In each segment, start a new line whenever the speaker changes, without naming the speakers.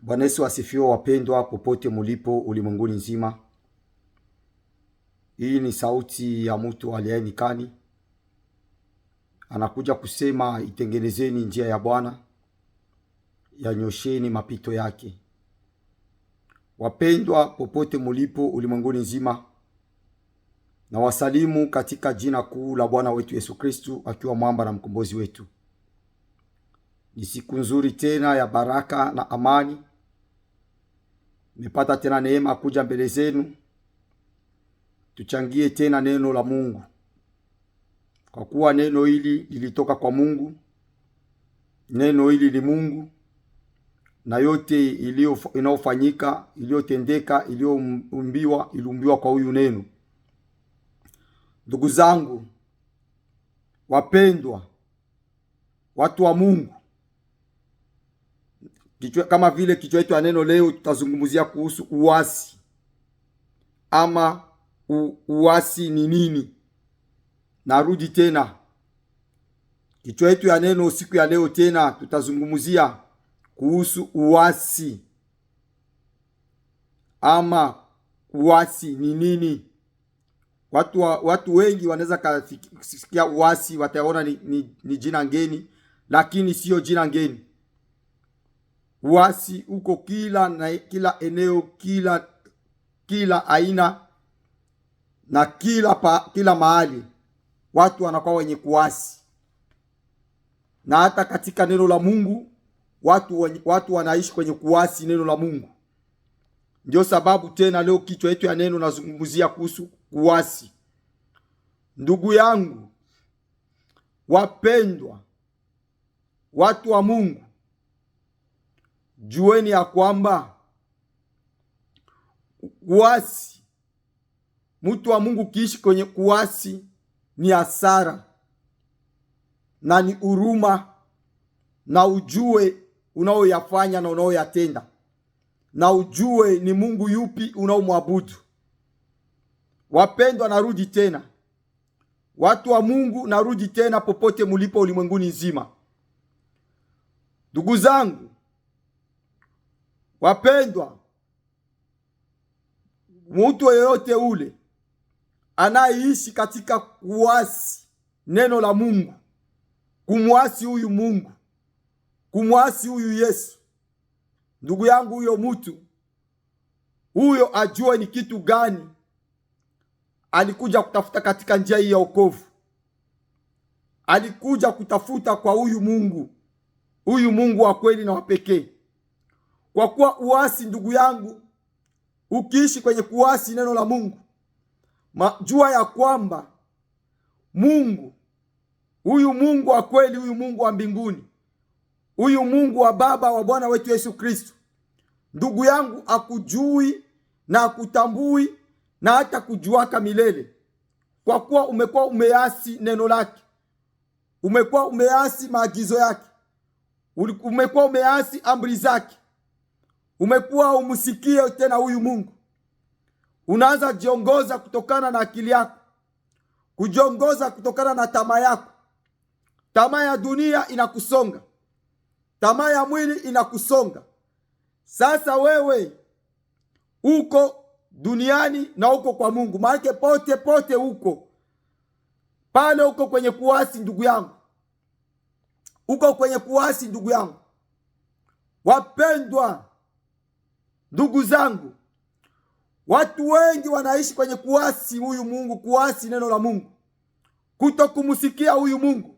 Bwana Yesu asifiwe, wapendwa popote mulipo ulimwenguni nzima. Hii ni sauti ya mtu aliye nyikani. Anakuja kusema itengenezeni njia ya Bwana, yanyosheni mapito yake. Wapendwa popote mulipo ulimwenguni nzima, na wasalimu katika jina kuu la Bwana wetu Yesu Kristu, akiwa mwamba na mkombozi wetu. Ni siku nzuri tena ya baraka na amani. Nimepata tena neema kuja mbele zenu tuchangie tena neno la Mungu, kwa kuwa neno hili lilitoka kwa Mungu. Neno hili ni Mungu, na yote inayofanyika, iliyotendeka, iliumbiwa kwa huyu neno. Ndugu zangu wapendwa, watu wa Mungu, kama vile kichwa chetu ya neno leo, tutazungumzia kuhusu uasi. Ama uasi ni nini? Narudi tena, kichwa chetu ya neno siku ya leo tena tutazungumzia kuhusu uasi. Ama uasi ni nini? Watu wengi wanaweza kusikia uasi, wataona ni jina ngeni, lakini sio jina ngeni. Uasi uko kila eneo, kila aina na kila mahali. Watu wanakuwa wenye kuasi, na hata katika neno la Mungu watu wanaishi kwenye kuasi neno la Mungu. Ndio sababu tena leo kichwa yetu ya neno nazungumzia kuhusu kuasi. Ndugu yangu wapendwa, watu wa Mungu, jueni ya kwamba kuasi, mtu wa Mungu kiishi kwenye kuasi ni hasara na ni huruma, na ujue unaoyafanya na unaoyatenda, na ujue ni Mungu yupi unaomwabudu. Wapendwa, narudi tena, watu wa Mungu, narudi tena popote mulipo ulimwenguni nzima. Ndugu zangu wapendwa, mtu yeyote ule anaishi katika kuasi neno la Mungu, kumwasi huyu Mungu, kumwasi huyu Yesu, ndugu yangu, huyo mtu huyo ajue ni kitu gani alikuja kutafuta katika njia hii ya wokovu. Alikuja kutafuta kwa huyu Mungu wa kweli na wa pekee. Kwa kuwa uasi, ndugu yangu, ukiishi kwenye kuasi neno la Mungu, jua ya kwamba Mungu, huyu Mungu wa kweli, huyu Mungu wa mbinguni, huyu Mungu wa Baba wa Bwana wetu Yesu Kristo, ndugu yangu, akujui na akutambui na hata kujuaka milele. Kwa kuwa umekuwa umeasi neno lake, umekuwa umeasi maagizo yake, umekuwa umeasi amri zake, umekuwa umsikie tena huyu Mungu. Unaanza jiongoza kutokana na akili yako, kujiongoza kutokana na tamaa yako. Tamaa ya dunia inakusonga, tamaa ya mwili inakusonga. Sasa wewe uko duniani na uko kwa Mungu, maana pote uko pale, uko kwenye kuasi ndugu yangu, uko kwenye kuasi ndugu yangu. Wapendwa ndugu zangu, watu wengi wanaishi kwenye kuasi huyu Mungu, kuasi neno la Mungu, kutokumsikia huyu Mungu.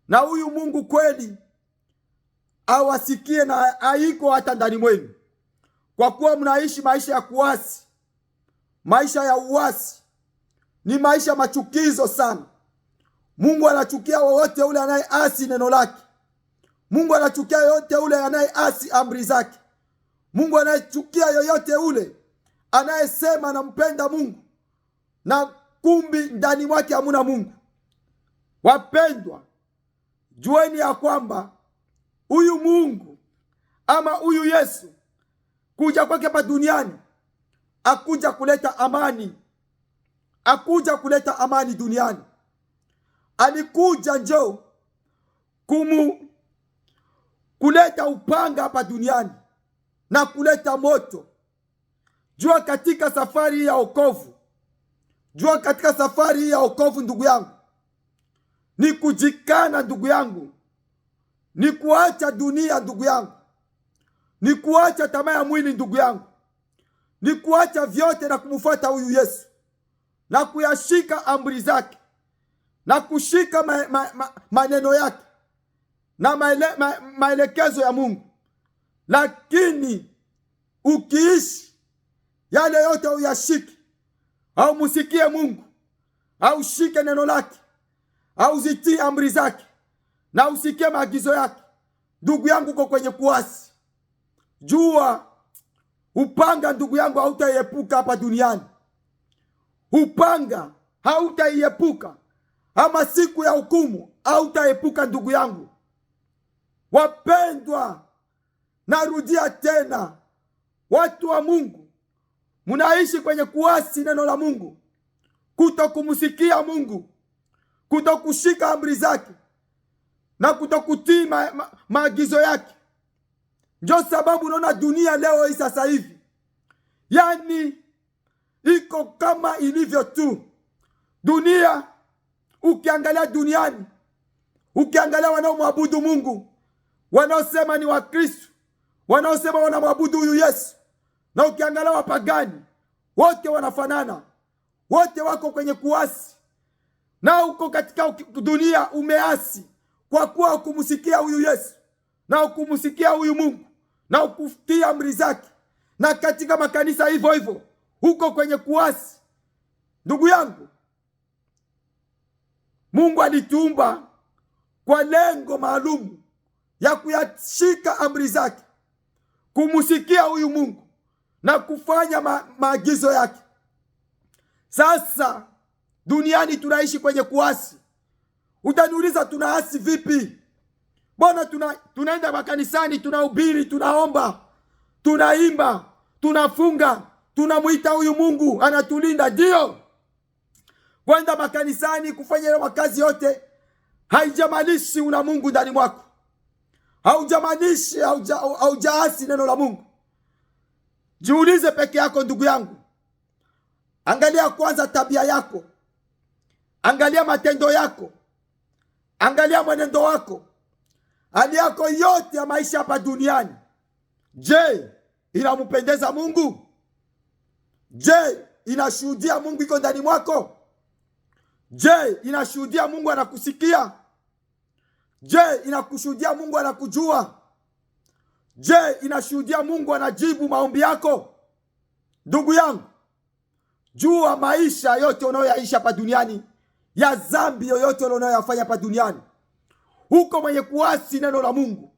Na huyu Mungu kweli awasikie na haiko hata ndani mwenu, kwa kuwa mnaishi maisha ya kuasi. Maisha ya uasi ni maisha machukizo sana. Mungu anachukia wowote ule anayeasi neno lake. Mungu anachukia yoyote ule anayeasi amri zake. Mungu anachukia yoyote ule anayesema anampenda Mungu na kumbi ndani mwake hamuna Mungu. Wapendwa, jueni ya kwamba huyu Mungu ama huyu Yesu kuja kwake hapa duniani akuja kuleta amani, akuja kuleta amani duniani. Alikuja kuleta upanga hapa duniani, na kuleta moto. Jua katika safari hii ya wokovu, jua katika safari hii ya wokovu, ndugu yangu, ni kujikana ndugu yangu, ni kuacha dunia ndugu yangu, ni kuacha tamaa ya mwili ndugu yangu, ni kuacha vyote na kumfuata huyu Yesu na kuyashika amri zake na kushika maneno yake na maelekezo ya Mungu. Lakini ukiishi yale yote uyashiki, au musikie Mungu, au shike neno lake, au zitii amri zake na usikie maagizo yake, ndugu yangu, uko kwenye kuasi. Jua upanga ndugu yangu hautaiepuka hapa duniani. Upanga hautaiepuka, ama siku ya hukumu hautaepuka ndugu yangu. Wapendwa, narudia tena, watu wa Mungu, munaishi kwenye kuasi neno la Mungu, kutokumusikia Mungu, kutokushika amri zake na kutokutii maagizo yake. Ndio sababu unaona dunia leo hii sasa hivi, yani iko kama ilivyo tu. Dunia, ukiangalia duniani, ukiangalia wanaomwabudu Mungu, wanaosema ni Wakristo, wanaosema wanamwabudu huyu Yesu, na ukiangalia wapagani, wote wanafanana, wote wako kwenye kuasi. Na uko katika dunia umeasi kwa kuwa ukumusikia huyu Yesu na ukumusikia huyu Mungu na ukutii amri zake. Na katika makanisa hivyo hivyo uko kwenye kuasi. Ndugu yangu, Mungu alituumba kwa lengo maalum ya kuyashika amri zake, kumusikia huyu Mungu na kufanya maagizo yake. Sasa duniani tunaishi kwenye kuasi. Utaniuliza, tunaasi vipi? Mbona tunaenda makanisani, tunahubiri, tunaomba, tunaimba, tunafunga, tunamuita huyu Mungu anatulinda, ndio. Kwenda makanisani, kufanya ile makazi yote haijamanishi una Mungu ndani mwako. Haujamanishi, haujaasi neno la Mungu. Jiulize peke yako ndugu yangu. Angalia kwanza tabia yako, angalia matendo yako, angalia mwenendo wako, hali yako yote ya maisha hapa duniani. Je, inampendeza Mungu? Je, inashuhudia Mungu iko ndani mwako? Je, inashuhudia Mungu anakusikia? Je, inakushuhudia Mungu anakujua? Je, inashuhudia Mungu anajibu maombi yako? Ndugu yangu, jua maisha yote unayoyaishi hapa duniani, ya dhambi yoyote unayoyafanya hapa duniani, uko mwenye kuasi neno la Mungu,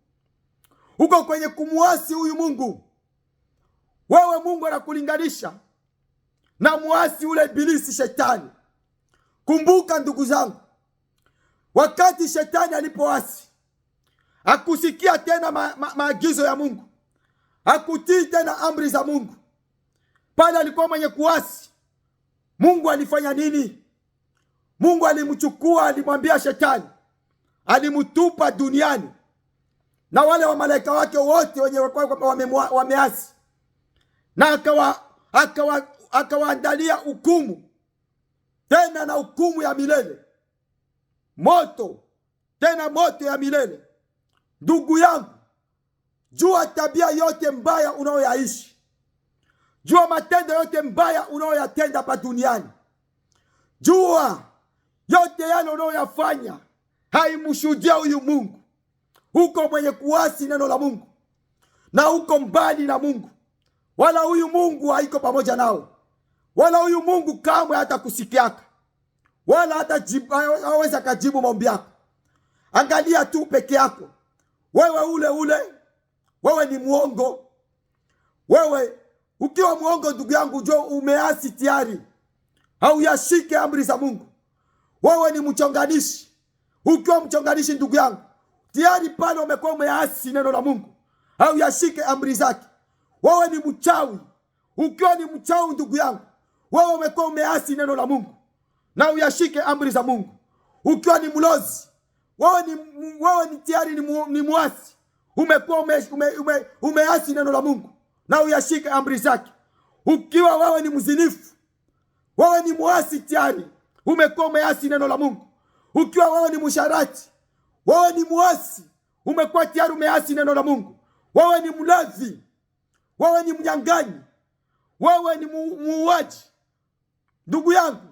uko kwenye kumuasi huyu Mungu. Wewe Mungu anakulinganisha na muasi ule ibilisi, shetani. Kumbuka ndugu zangu, wakati shetani alipoasi, hakusikia tena maagizo ya Mungu, hakutii tena amri za Mungu, pale alikuwa mwenye kuasi. Mungu alifanya nini? Mungu alimchukua, alimwambia shetani, alimtupa duniani na wale wa malaika wake wote wenye wameasi, na akawaandalia hukumu, tena na hukumu ya milele, moto, tena moto ya milele. Ndugu yangu, jua tabia yote mbaya unayoyaishi, jua matendo yote mbaya unayoyatenda hapa duniani, jua yote yale unayoyafanya haimshuhudia huyu Mungu. Uko mwenye kuasi neno la Mungu na uko mbali na Mungu, wala huyu Mungu haiko pamoja nao, wala huyu Mungu kamwe hatakusikiaka, wala hawezi kujibu maombi yako. Angalia tu peke yako, wewe ule, wewe ni muongo. Wewe ukiwa muongo ndugu yangu, jo umeasi tayari, hauyashike amri za Mungu. Wewe ni mchonganishi. Ukiwa mchonganishi ndugu yangu, tayari pale umekuwa umeasi neno la Mungu, hauyashike amri zake. Wewe ni mchawi. Ukiwa ni mchawi ndugu yangu, wewe umekuwa umeasi neno la Mungu na uyashike amri za Mungu. Ukiwa ni mlozi, wewe ni tayari ni muasi, umekuwa umeasi neno la Mungu na uyashike amri zake. Ukiwa wewe ni mzinifu, wewe ni muasi tayari, umekuwa umeasi neno la Mungu. Ukiwa wewe ni msharati, wewe ni muasi, umekuwa tayari umeasi neno la Mungu. Wewe ni mlevi, wewe ni mnyang'anyi, wewe ni muuaji, ndugu yangu,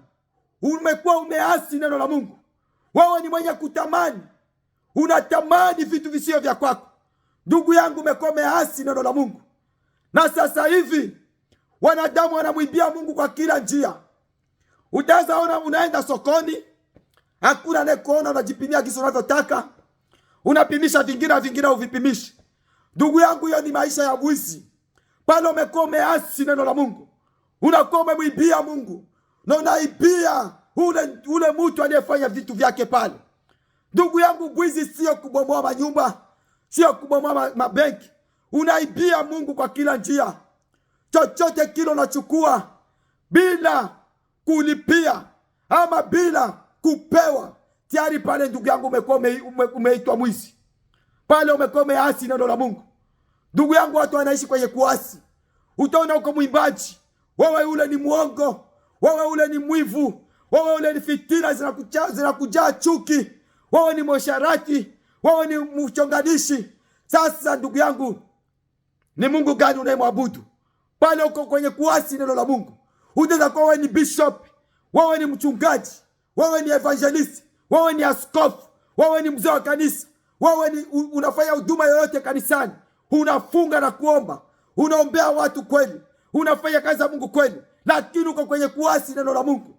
umekuwa umeasi neno la Mungu. Wewe ni mwenye kutamani, unatamani vitu visio vya kwako, ndugu yangu, umekuwa umeasi neno la Mungu. Na sasa hivi wanadamu wanamwibia Mungu kwa kila njia. Utaweza ona unaenda sokoni, hakuna anayekuona, unajipimia kisu unavyotaka, unapimisha vingine uvipimishi. Ndugu yangu, hiyo ni maisha ya mwizi. Pale umekuwa umeasi neno la Mungu, unakuwa umemwibia Mungu na unaibia ule mtu aliyefanya vitu vyake pale. Ndugu yangu, mwizi sio kubomoa manyumba, sio kubomoa mabenki. Unaibia Mungu kwa kila njia. Chochote kile unachukua bila kulipia ama bila kupewa, tayari pale ndugu yangu umekuwa umeitwa mwizi. Pale umekuwa umeasi neno la Mungu. Ndugu yangu, watu wanaishi kwenye kuasi. Utaona uko mwimbaji, wewe ule ni muongo, wewe ule ni mwivu, wewe ule ni fitina zinakujaa chuki, wewe ni msharati, wewe ni mchonganishi. Sasa ndugu yangu, ni Mungu gani unayemwabudu? Pale uko kwenye kuasi neno la Mungu. Unaweza kuwa wewe ni bishop, wewe ni mchungaji, wewe ni evangelist, wewe ni askofu, wewe ni mzee wa kanisa, wewe ni unafanya huduma yoyote kanisani, unafunga na kuomba, unaombea watu kweli, unafanya kazi za Mungu kweli, lakini uko kwenye kuasi neno la Mungu.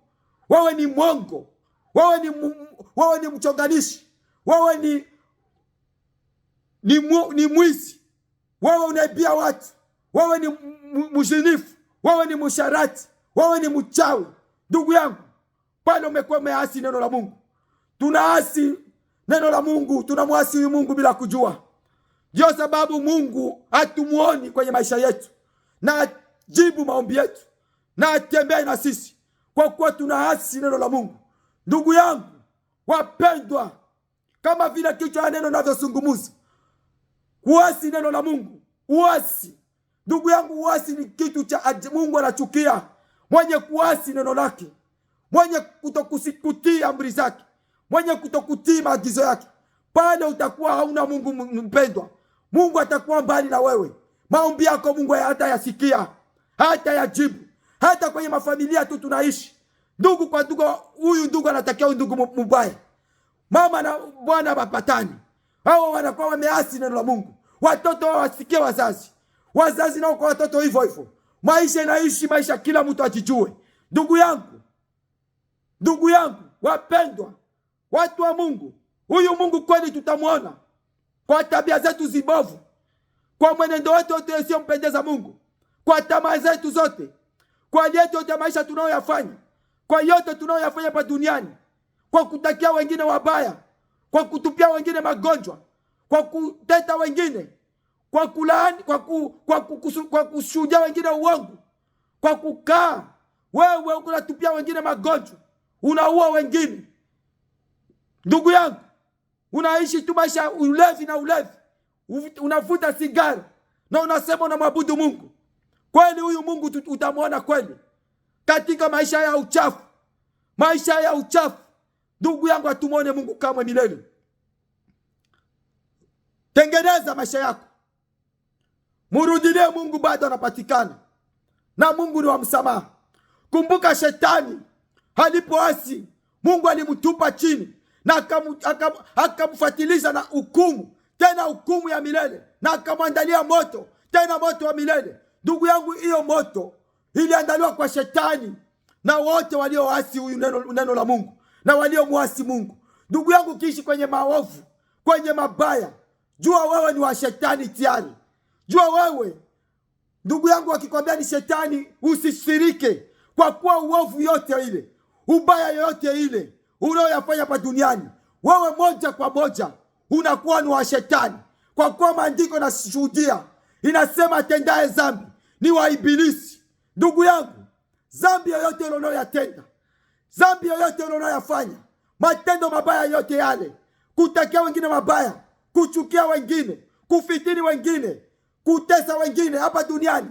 Wewe ni mwongo, wewe ni mchonganishi, wewe ni mwizi, wewe unaibia watu, wewe ni mzinifu, wewe ni msharati, wewe ni mchawi. Ndugu yangu, pale umekuwa umeasi neno la Mungu. Tunaasi neno la Mungu, tunamwasi huyu Mungu bila kujua. Ndio sababu Mungu hatumuoni kwenye maisha yetu, na jibu maombi yetu, na atembee na sisi, kwa kuwa tunaasi neno la Mungu. Ndugu yangu wapendwa, kama vile kichwa ya neno navyozungumza, kuasi neno la Mungu, uasi. Ndugu yangu, uasi ni kitu cha Mungu anachukia. Mwenye kuasi neno lake, mwenye kutokutii amri zake, mwenye kutokutii maagizo yake, pale utakuwa hauna Mungu mpendwa. Mungu atakuwa mbali na wewe. Maombi yako Mungu hata yasikia, hata yajibu. Hata kwenye mafamilia tu tunaishi, ndugu kwa ndugu, huyu ndugu anatakia huyu ndugu mbaya, mama na bwana wapatani, hao wanakuwa wameasi neno la Mungu. Watoto wasikie wazazi, wazazi nao kwa watoto hivyo hivyo. Maisha inaishi, maisha kila mtu ajijue. Ndugu yangu wapendwa, watu wa Mungu, huyu Mungu kweli tutamuona kwa tabia zetu zibovu, kwa mwenendo wetu wote usiompendeza Mungu, kwa tamaa zetu zote, kwa yote ya maisha tunayoyafanya, kwa yote tunayoyafanya hapa duniani, kwa kutakia wengine wabaya, kwa kutupia wengine magonjwa, kwa kuteta wengine, kwa kulaani, kwa kushuhudia wengine uongo, kwa kukaa wewe unatupia wengine magonjwa, unaua wengine. Ndugu yangu, unaishi tu maisha ulevi na ulevi, unavuta sigara na unasema unamwabudu Mungu. Kweli huyu Mungu utamwona kweli katika maisha ya uchafu? Maisha ya uchafu, ndugu yangu, atumuone Mungu kamwe milele. Tengeneza maisha yako, murudilie Mungu, bado anapatikana, na Mungu ni wa msamaha. Kumbuka shetani alipoasi, Mungu alimtupa chini na akamfuatilisha na hukumu, tena hukumu ya milele, na akamwandalia moto, tena moto wa milele. Ndugu yangu, hiyo moto iliandaliwa kwa shetani na wote walioasi huyu neno la Mungu na waliomuasi Mungu. Ndugu yangu, ukiishi kwenye maovu, kwenye mabaya, jua wewe ni wa shetani tayari. Jua wewe, ndugu yangu, akikwambia ni shetani, usishirike, kwa kuwa uovu yote ile, ubaya yote ile unayoyafanya hapa duniani, wewe moja kwa moja unakuwa ni wa shetani, kwa kuwa maandiko yanashuhudia, inasema atendaye dhambi ni wa ibilisi. Ndugu yangu, dhambi yoyote ile unayoyatenda, dhambi yoyote ile unayoyafanya, matendo mabaya yote yale, kutakia wengine mabaya, kuchukia wengine, kufitini wengine, kutesa wengine hapa duniani,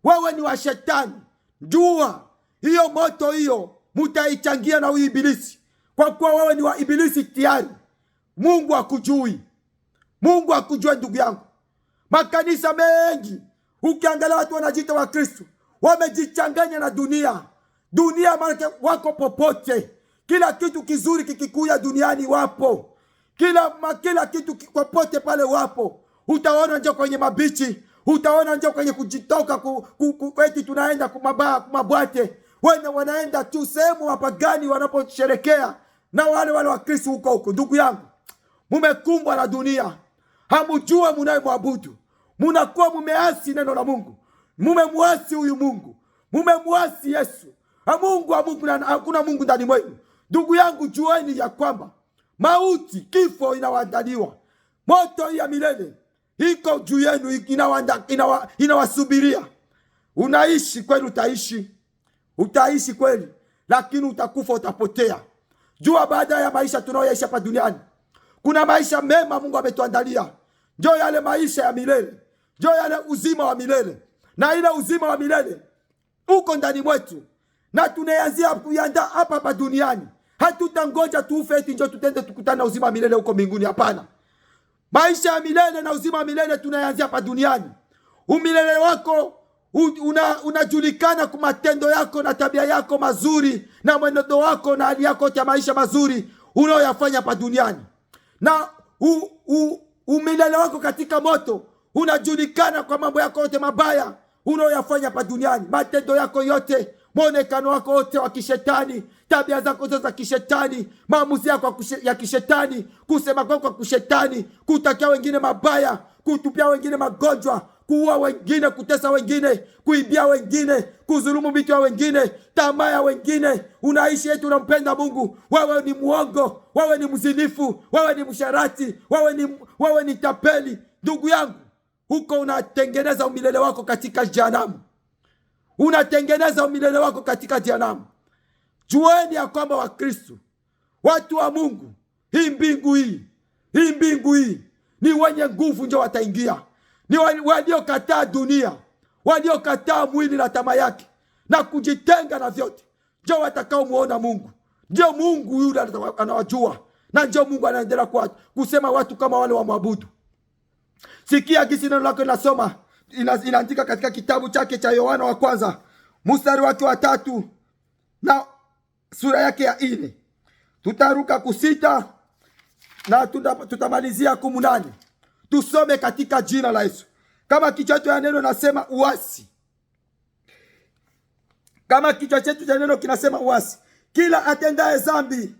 wewe ni wa shetani. Jua hiyo moto hiyo mutaichangia na huyu ibilisi, kwa kuwa wewe ni wa ibilisi tayari. Mungu hakujui. Mungu hakujua ndugu yangu. Makanisa mengi ukiangalia watu wanajiita wa Kristo wamejichanganya na dunia. Dunia maana wako popote. Kila kitu kizuri kikikuya duniani wapo. Kila kitu popote pale wapo. Utaona nje kwenye mabichi, utaona nje kwenye kujitoka eti tunaenda kumabwate. Wanaenda tu sehemu wapagani wanaposherekea na wale wa Kristo huko. Ndugu yangu, mumekumbwa na dunia. Hamujua mnayemwabudu. Munakuwa mumeasi neno la Mungu. Mumemuasi huyu Mungu. Mumemuasi Yesu. Hakuna Mungu ndani mwenu. Ndugu yangu, jueni ya kwamba mauti, kifo inawaandaliwa. Moto ya milele iko juu yenu, inawasubiria. Unaishi kweli, utaishi kweli, lakini utakufa, utapotea. Jua baada ya maisha tunayoishi hapa duniani kuna maisha mema Mungu ametuandalia. Ndio yale maisha ya milele, ndio yale uzima wa milele. Na ile uzima wa milele uko ndani mwetu, na tunaanzia kuiandaa hapa duniani. Hatutangoja tufe eti ndio tutende tukutane na uzima wa milele huko mbinguni. Hapana. Maisha ya milele na uzima wa milele tunaanzia hapa duniani. Umilele wako unajulikana kwa matendo yako na tabia yako mazuri na mwenendo wako na hali yako ya maisha mazuri unayoyafanya hapa duniani. Na umilele wako katika moto unajulikana kwa mambo yako yote mabaya unayoyafanya hapa duniani. Matendo yako yote, mwonekano wako wote wa kishetani, tabia zako zote za kishetani, maamuzi yako ya kishetani, kusema kwako kwa kishetani, kutakia wengine mabaya, kutupia wengine magonjwa, kuua wengine, kutesa wengine, kuibia wengine, kudhulumu vitu vya wengine, tamaa ya wengine. Unaishi eti unampenda Mungu. Wewe ni muongo, wewe ni mzinifu, wewe ni msharati, wewe ni tapeli. Ndugu yangu, huko unatengeneza umilele wako katika jehanamu. Unatengeneza umilele wako katika jehanamu. Jueni ya kwamba wa Kristo, watu wa Mungu, hii mbingu hii ni wenye nguvu ndio wataingia. Ni waliokataa dunia, waliokataa mwili na tamaa yake na kujitenga na vyote, ndio watakao muona Mungu. Ndio Mungu yule anawajua, na ndio Mungu anaendelea kusema watu kama wale wa mwabudu. Sikia gisi neno lako linasoma, inaandika katika kitabu chake cha Yohana wa kwanza mstari wake wa 3 na sura yake ya 4. Tutaruka 6 na tutamalizia 18. Tusome katika jina la Yesu. Kama kichwa chetu ya neno nasema uasi. Kama kichwa chetu cha neno kinasema uasi, kila atendaye dhambi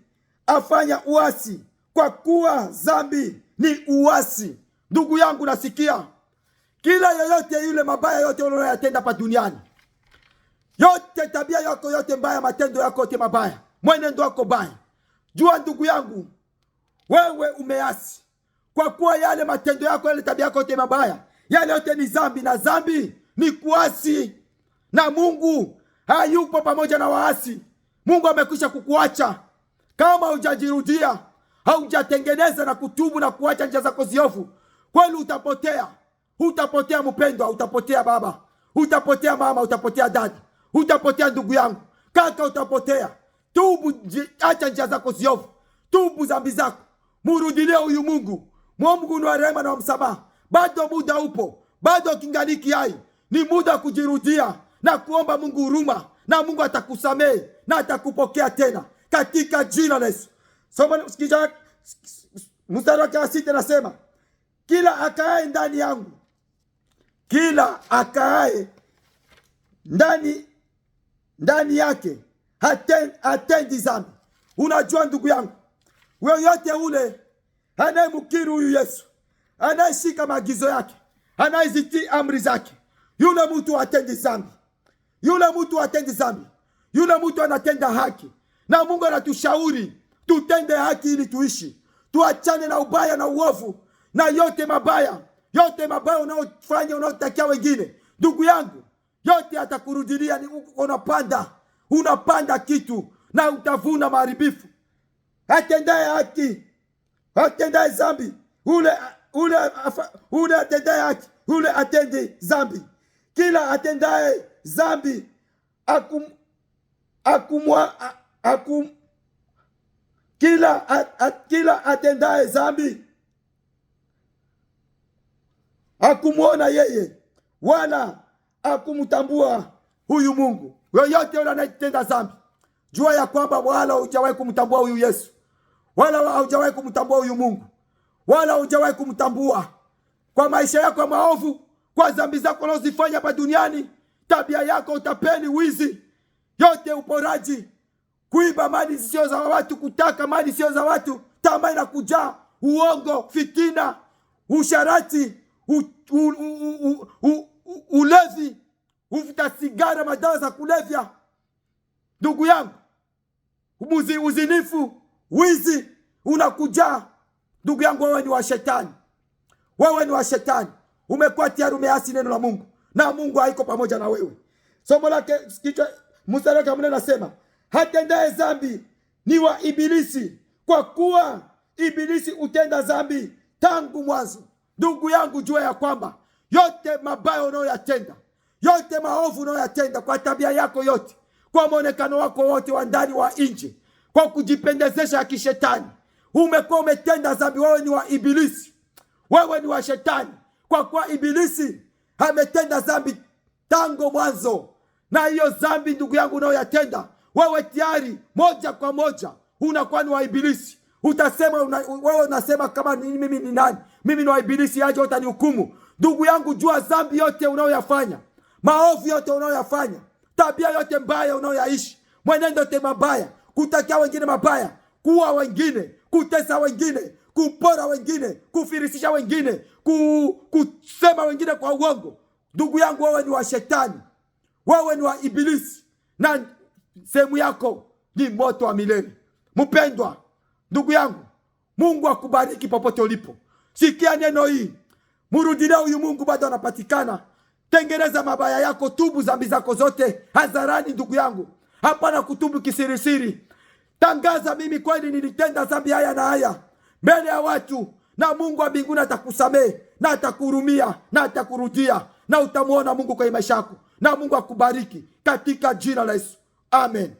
afanya uasi, kwa kuwa dhambi ni uasi. Ndugu yangu, nasikia kila yoyote yule mabaya yote unayoyatenda hapa duniani, yote tabia yako yote mbaya, matendo yako yote mabaya, mwenendo wako baya, jua ndugu yangu, wewe umeasi. Kwa kuwa yale matendo yako, yale tabia yako yote mabaya, yale yote ni dhambi, na dhambi ni kuasi. Na Mungu hayupo pamoja na waasi. Mungu amekwisha kukuacha. Kama hujajirudia, haujatengeneza na kutubu na kuacha njia zako ziovu, kweli utapotea. Utapotea mpendwa, utapotea baba, utapotea mama, utapotea dada, utapotea ndugu yangu, kaka, utapotea. Tubu, acha njia zako ziovu, tubu dhambi zako, murudilie huyu Mungu. Mungu ni wa rehema na wa msamaha. Bado muda upo, bado kingaliki hai. Ni muda kujirudia na kuomba Mungu huruma, na Mungu atakusamehe na atakupokea tena katika jina la Yesu. Soma sikija mstari wa 6 nasema, kila akaaye ndani yangu, kila akaaye ndani yake hatendi dhambi. Unajua ndugu yangu, yoyote ule anayemkiri huyu Yesu, anayeshika maagizo yake, anayezitii amri zake, yule mtu hatendi dhambi. Yule mtu hatendi dhambi. Yule mtu anatenda haki. Na Mungu anatushauri tutende haki ili tuishi. Tuachane na ubaya na uovu na yote mabaya. Yote mabaya unaofanya, unaotakia wengine. Ndugu yangu, yote atakurudilia. Ni unapanda kitu na utavuna maharibifu. Atendaye haki, atendaye dhambi, ule atendaye haki yule atende zambi. Kila atendaye zambi kila atendaye zambi akumwona yeye wala akumtambua huyu Mungu. Yoyote yule anayetenda zambi, jua ya kwamba wala hujawahi kumtambua huyu Yesu, wala hujawahi kumtambua huyu Mungu, wala hujawahi kumtambua kwa maisha yako maovu, kwa zambi zako unazofanya hapa duniani, tabia yako, utapeli, wizi, yote, uporaji, kuiba mali sio za watu, kutaka mali sio za watu, tamaa inakujaa, uongo, fitina, usharati, ulevi, uvuta sigara, madawa za kulevya, ndugu yangu, uzinifu, wizi unakujaa. Ndugu yangu, wewe ni wa shetani. Wewe ni wa shetani. Umekuwa tayari umeasi neno la Mungu, na Mungu haiko pamoja na wewe. Somo lake kichwa mstari wake mnene nasema, hatendaye zambi ni wa Ibilisi, kwa kuwa Ibilisi utenda zambi tangu mwanzo. Ndugu yangu, jua ya kwamba yote mabaya unayoyatenda, yote maovu unayoyatenda, kwa tabia yako yote, kwa mwonekano wako wote wa ndani wa nje, kwa kujipendezesha ya kishetani, umekuwa umetenda zambi. Wewe ni wa Ibilisi, wewe ni wa shetani, kwa kuwa Ibilisi ametenda zambi tangu mwanzo. Na hiyo zambi, ndugu yangu, unayoyatenda wewe, tayari moja kwa moja unakuwa ni wa Ibilisi. Utasema wewe unasema kama mimi ni nani? Mimi ni wa Ibilisi, aje utanihukumu? Ndugu yangu, jua zambi yote unayoyafanya, maovu yote unayoyafanya, tabia yote mbaya unayoyaishi, mwenendo yote mabaya, kutakia wengine mabaya, kuua wengine, kutesa wengine, kupora wengine, kufirisisha wengine, kusema wengine kwa uongo, ndugu yangu, wewe ni wa shetani, wewe ni wa Ibilisi, na sehemu yako ni moto wa milele. Mpendwa ndugu yangu, Mungu akubariki popote ulipo. Sikia neno hii, murudie huyu Mungu, bado anapatikana. Tengeneza mabaya yako, tubu zambi zako zote hadharani, ndugu yangu, hapana kutubu kisirisiri. Tangaza, mimi kweli nilitenda zambi haya na haya, mbele ya watu, na Mungu wa mbinguni atakusamehe na atakuhurumia na atakurudia, na utamuona Mungu kwa maisha yako, na Mungu akubariki katika jina la Yesu. Amen.